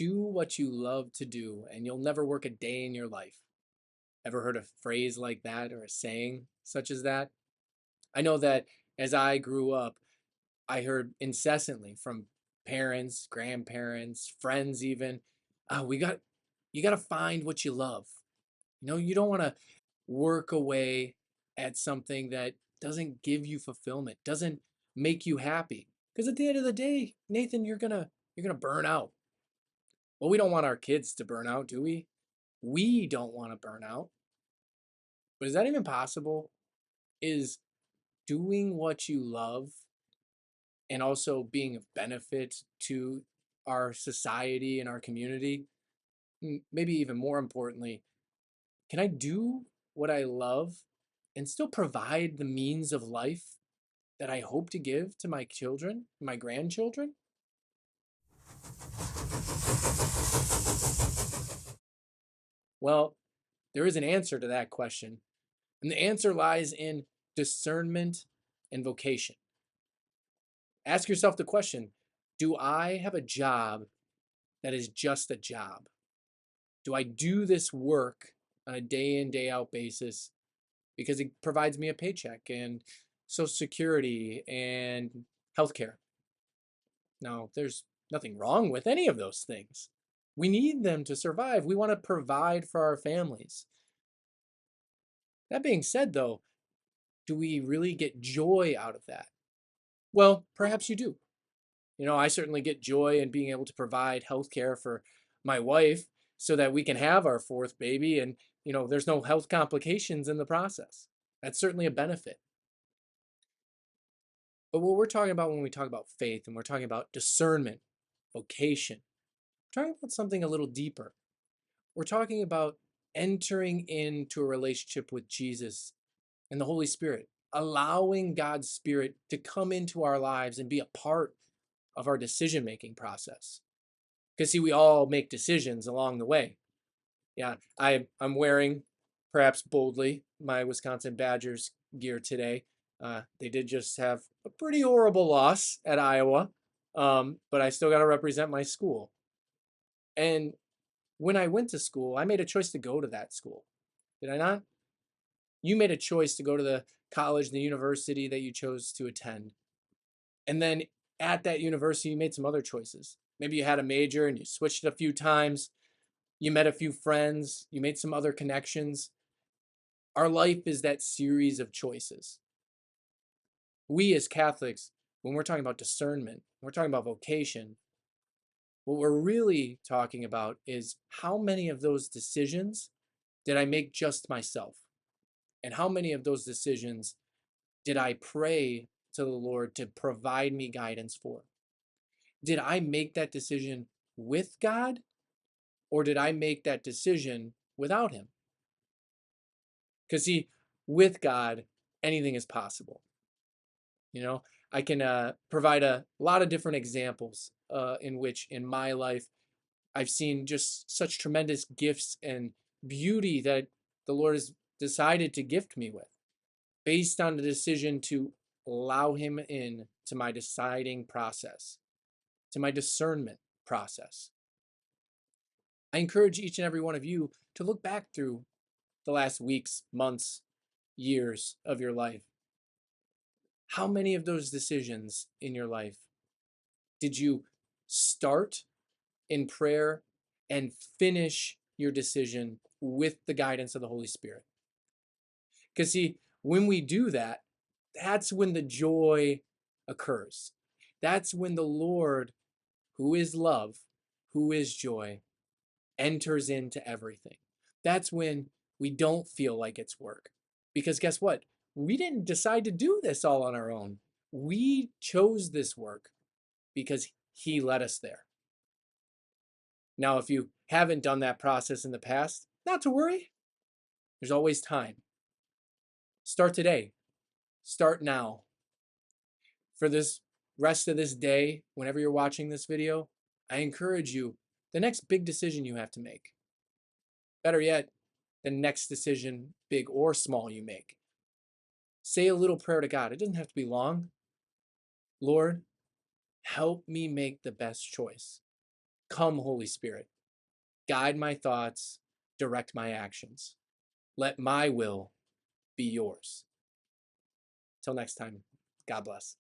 Do what you love to do, and you'll never work a day in your life. Ever heard a phrase like that or a saying such as that? I know that as I grew up, I heard incessantly from parents, grandparents, friends even, oh, you got to find what you love. You don't want to work away at something that doesn't give you fulfillment, doesn't make you happy. Because at the end of the day, Nathan, you're going to burn out. Well, we don't want our kids to burn out, do we? We don't want to burn out. But is that even possible? Is doing what you love and also being of benefit to our society and our community, maybe even more importantly, can I do what I love and still provide the means of life that I hope to give to my children, my grandchildren? Well, there is an answer to that question. And the answer lies in discernment and vocation. Ask yourself the question, do I have a job that is just a job? Do I do this work on a day in, day out basis because it provides me a paycheck and Social Security and healthcare? Now, there's nothing wrong with any of those things. We need them to survive. We want to provide for our families. That being said, though, do we really get joy out of that? Well, perhaps you do. I certainly get joy in being able to provide healthcare for my wife so that we can have our fourth baby and, there's no health complications in the process. That's certainly a benefit. But what we're talking about when we talk about faith and we're talking about discernment, vocation, we're talking about something a little deeper. We're talking about entering into a relationship with Jesus and the Holy Spirit, allowing God's Spirit to come into our lives and be a part of our decision making process. Because, see, we all make decisions along the way. Yeah, I'm wearing, perhaps boldly, my Wisconsin Badgers gear today. They did just have a pretty horrible loss at Iowa, but I still got to represent my school. And when I went to school, I made a choice to go to that school. Did I not? You made a choice to go to the college, the university that you chose to attend. And then at that university, you made some other choices. Maybe you had a major and you switched it a few times. You met a few friends. You made some other connections. Our life is that series of choices. We as Catholics, when we're talking about discernment, we're talking about vocation, what we're really talking about is how many of those decisions did I make just myself? And how many of those decisions did I pray to the Lord to provide me guidance for? Did I make that decision with God or did I make that decision without Him? Because, see, with God, anything is possible. I can provide a lot of different examples in which in my life I've seen just such tremendous gifts and beauty that the Lord has decided to gift me with based on the decision to allow Him in to my deciding process, to my discernment process. I encourage each and every one of you to look back through the last weeks, months, years of your life. How many of those decisions in your life did you start in prayer and finish your decision with the guidance of the Holy Spirit? Because, see, when we do that, that's when the joy occurs. That's when the Lord, who is love, who is joy, enters into everything. That's when we don't feel like it's work. Because guess what? We didn't decide to do this all on our own. We chose this work because He led us there. Now, if you haven't done that process in the past, not to worry. There's always time. Start today. Start now. For this rest of this day, whenever you're watching this video, I encourage you, the next big decision you have to make, better yet, the next decision, big or small, you make, say a little prayer to God. It doesn't have to be long. Lord, help me make the best choice. Come, Holy Spirit, guide my thoughts, direct my actions. Let my will be yours. Till next time, God bless.